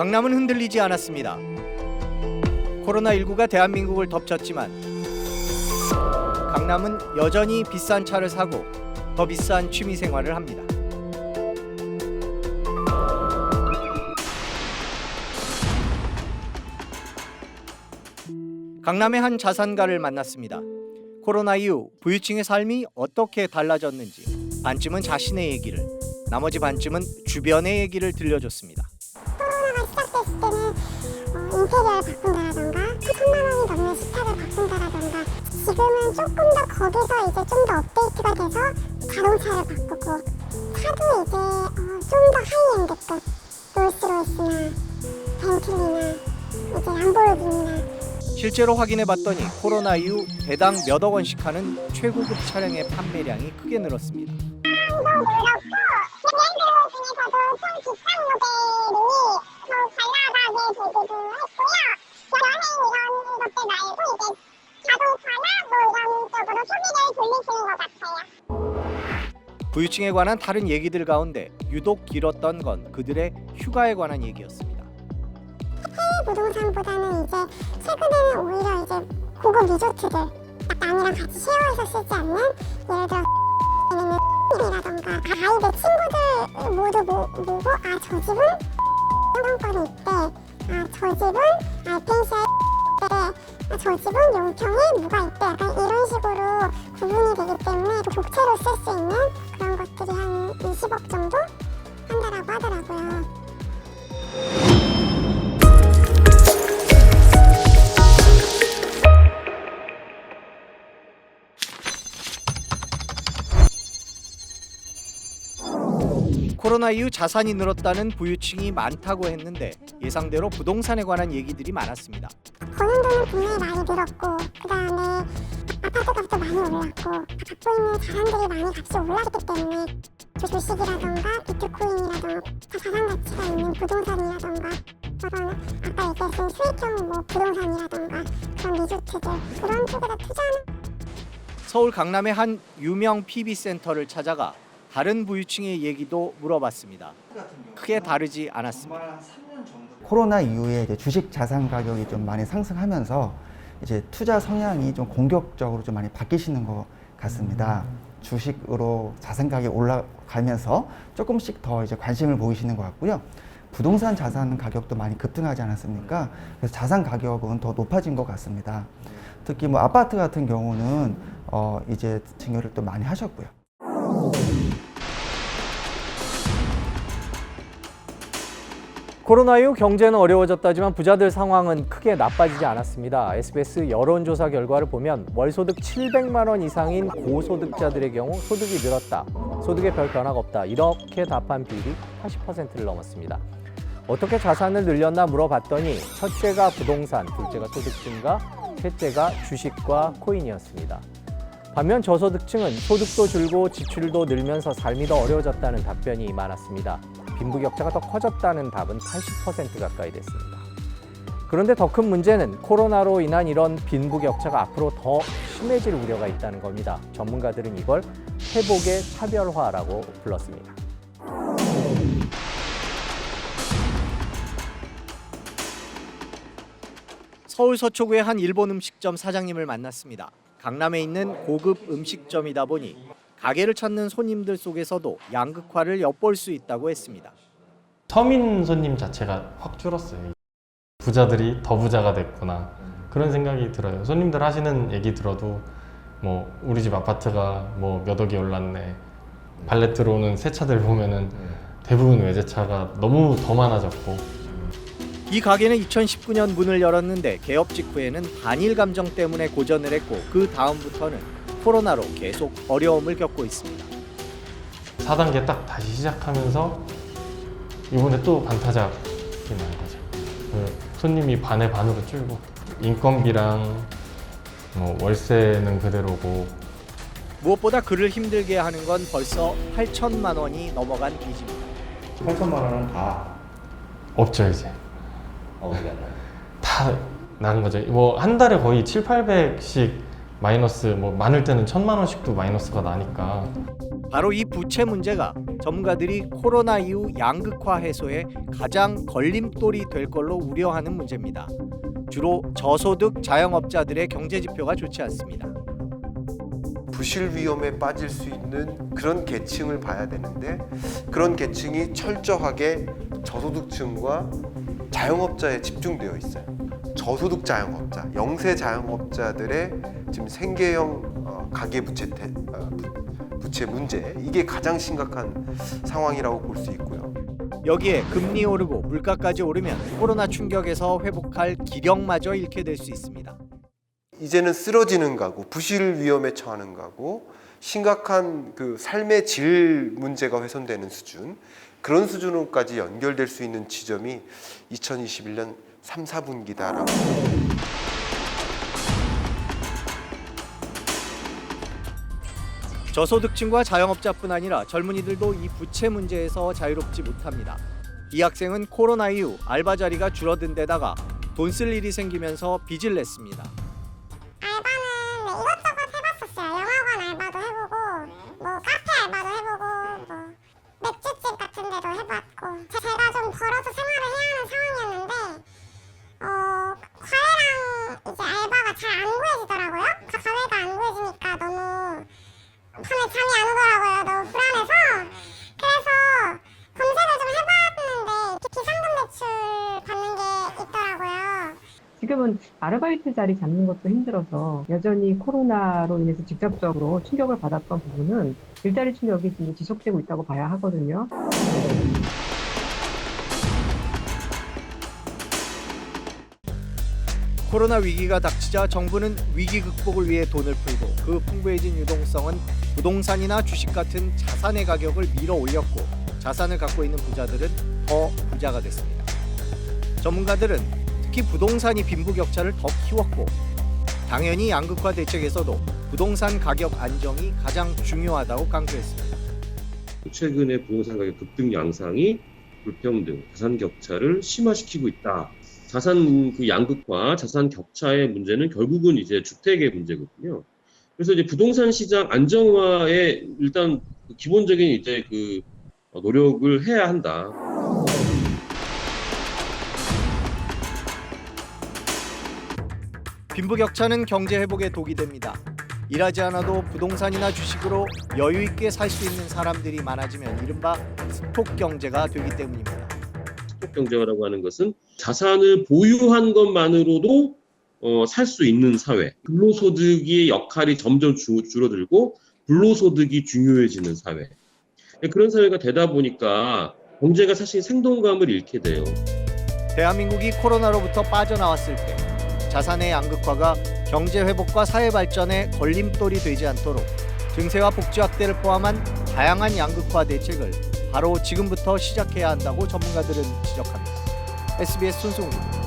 강남은 흔들리지 않았습니다. 코로나19가 대한민국을 덮쳤지만 강남은 여전히 비싼 차를 사고 더 비싼 취미 생활을 합니다. 강남의 한 자산가를 만났습니다. 코로나 이후 부유층의 삶이 어떻게 달라졌는지 반쯤은 자신의 얘기를, 나머지 반쯤은 주변의 얘기를 들려줬습니다. 코로나가 시작됐을 때는 인테리어를 바꾼다라던가 1,000만 원이 넘는 식탁을 바꾼다라던가 지금은 조금 더 거기서 이제 좀 더 업데이트가 돼서 자동차를 바꾸고 차도 이제 좀 더 하이엔드급 롤스로이스나 벤틀리나 이제 람보르기니나 실제로 확인해봤더니 코로나 이후 대당 몇억 원씩 하는 최고급 차량의 판매량이 크게 늘었습니다. 늘었고 브랜드 중에서도 좀 비싼 모델이 더 잘 나가게 되기도 했고요. 여행 이런 것들 말고 이제 자동차나 뭐 이런 쪽으로 소비를 돌리시는 것 같아요. 부유층에 관한 다른 얘기들 가운데 유독 길었던 건 그들의 휴가에 관한 얘기였습니다. 해외 부동산보다는 이제 최근에는 오히려 이제 고급 리조트들 딱 남이랑 같이 쉐어해서 쓰지 않는 예를 들어 이라던가 아이들 친구들 모두 보고 저 집은 상품권이 있대, 저 집은 알펜시아에 있대, 저 집은 용평에 뭐가 있대, 약간 이런 식으로 구분이 되기 때문에 독채로 쓸 수 있는 그런 것들이 한 20억 정도 한다라고 하더라고요. 코로나 이후 자산이 늘었다는 부유층이 많다고 했는데 예상대로 부동산에 관한 얘기들이 많았습니다. 버는 돈은 분명히 많이 늘었고 그 다음에 아파트 값도 많이 올랐고 갖고 있는 자산들이 많이 값이 올랐기 때문에 주식이라던가 비트코인이라던가 자산 가치가 있는 부동산이라던가 그런 아까 얘기했던 수익형 뭐 부동산이라던가 그런 리조트들 그런 쪽에다 투자하는 서울 강남의 한 유명 PB센터를 찾아가 다른 부유층의 얘기도 물어봤습니다. 크게 다르지 않았습니다. 코로나 이후에 이제 주식 자산 가격이 좀 많이 상승하면서 이제 투자 성향이 좀 공격적으로 좀 많이 바뀌시는 것 같습니다. 주식으로 자산 가격이 올라가면서 조금씩 더 이제 관심을 보이시는 것 같고요. 부동산 자산 가격도 많이 급등하지 않았습니까? 그래서 자산 가격은 더 높아진 것 같습니다. 특히 뭐 아파트 같은 경우는 이제 증여를 또 많이 하셨고요. 코로나 이후 경제는 어려워졌다지만 부자들 상황은 크게 나빠지지 않았습니다. SBS 여론조사 결과를 보면 월소득 700만 원 이상인 고소득자들의 경우 소득이 늘었다, 소득에 별 변화가 없다 이렇게 답한 비율이 80%를 넘었습니다. 어떻게 자산을 늘렸나 물어봤더니 첫째가 부동산, 둘째가 소득 증가, 셋째가 주식과 코인이었습니다. 반면 저소득층은 소득도 줄고 지출도 늘면서 삶이 더 어려워졌다는 답변이 많았습니다. 빈부격차가 더 커졌다는 답은 80% 가까이 됐습니다. 그런데 더 큰 문제는 코로나로 인한 이런 빈부격차가 앞으로 더 심해질 우려가 있다는 겁니다. 전문가들은 이걸 회복의 차별화라고 불렀습니다. 서울 서초구의 한 일본 음식점 사장님을 만났습니다. 강남에 있는 고급 음식점이다 보니 가게를 찾는 손님들 속에서도 양극화를 엿볼 수 있다고 했습니다. 서민 손님 자체가 확 줄었어요. 부자들이 더 부자가 됐구나 그런 생각이 들어요. 손님들 하시는 얘기 들어도 뭐 우리 집 아파트가 뭐 몇 억이 올랐네, 발렛 들어오는 새 차들 보면은 대부분 외제차가 너무 더 많아졌고. 이 가게는 2019년 문을 열었는데 개업 직후에는 반일 감정 때문에 고전을 했고 그 다음부터는 코로나로 계속 어려움을 겪고 있습니다. 4단계 딱 다시 시작하면서 이번에 또 반타작이 난 거죠. 손님이 반의 반으로 줄고 인건비랑 뭐 월세는 그대로고. 무엇보다 그를 힘들게 하는 건 벌써 8천만 원이 넘어간 빚입니다. 8천만 원은 다 없죠 이제. 어떻게 하나요? 다 나간 거죠. 뭐 한 달에 거의 7, 800씩 마이너스 뭐 많을 때는 1,000만 원씩도 마이너스가 나니까 바로 이 부채 문제가 전문가들이 코로나 이후 양극화 해소에 가장 걸림돌이 될 걸로 우려하는 문제입니다. 주로 저소득 자영업자들의 경제 지표가 좋지 않습니다. 부실 위험에 빠질 수 있는 그런 계층을 봐야 되는데 그런 계층이 철저하게 저소득층과 자영업자에 집중되어 있어요. 저소득 자영업자, 영세 자영업자들의 지금 생계형 가계부채 부채 문제, 이게 가장 심각한 상황이라고 볼 수 있고요. 여기에 금리 오르고 물가까지 오르면 코로나 충격에서 회복할 기력마저 잃게 될 수 있습니다. 이제는 쓰러지는 가구, 부실 위험에 처하는 가구, 심각한 그 삶의 질 문제가 훼손되는 수준, 그런 수준으로까지 연결될 수 있는 지점이 2021년 3, 4분기다라고. 저소득층과 자영업자뿐 아니라 젊은이들도 이 부채 문제에서 자유롭지 못합니다. 이 학생은 코로나 이후 알바 자리가 줄어든 데다가 돈 쓸 일이 생기면서 빚을 냈습니다. 알바는 이것저것 해봤었어요. 영화관 알바도 해보고, 뭐 카페 알바도 해보고, 뭐 맥주집 같은 데도 해봤고. 제가 좀 벌어서 생활을 해야 하는 상황이었는데, 과외랑 이제 알바가 잘 안 구해지더라고요. 과외가 안 구해지니까 너무 밤에 잠이 안 오더라고요. 너무 불안해서. 그래서 검색을 좀 해봤는데 비상금 대출 받는 게 있더라고요. 지금은 아르바이트 자리 잡는 것도 힘들어서 여전히 코로나로 인해서 직접적으로 충격을 받았던 부분은 일자리 충격이 지금 지속되고 있다고 봐야 하거든요. 코로나 위기가 닥치자 정부는 위기 극복을 위해 돈을 풀고 그 풍부해진 유동성은 부동산이나 주식 같은 자산의 가격을 밀어 올렸고 자산을 갖고 있는 부자들은 더 부자가 됐습니다. 전문가들은 특히 부동산이 빈부격차를 더 키웠고 당연히 양극화 대책에서도 부동산 가격 안정이 가장 중요하다고 강조했습니다. 최근에 부동산 가격 급등 양상이 불평등, 자산 격차를 심화시키고 있다. 자산 그 양극화, 자산 격차의 문제는 결국은 이제 주택의 문제거든요. 그래서 이제 부동산 시장 안정화에 일단 기본적인 이제 그 노력을 해야 한다. 빈부격차는 경제 회복에 독이 됩니다. 일하지 않아도 부동산이나 주식으로 여유 있게 살 수 있는 사람들이 많아지면 이른바 스톡 경제가 되기 때문입니다. 스톡 경제라고 하는 것은 자산을 보유한 것만으로도 살 수 있는 사회. 근로소득의 역할이 점점 줄어들고 불로소득이 중요해지는 사회. 그런 사회가 되다 보니까 경제가 사실 생동감을 잃게 돼요. 대한민국이 코로나로부터 빠져나왔을 때 자산의 양극화가 경제 회복과 사회 발전에 걸림돌이 되지 않도록 증세와 복지 확대를 포함한 다양한 양극화 대책을 바로 지금부터 시작해야 한다고 전문가들은 지적합니다. SBS 손승우입니다.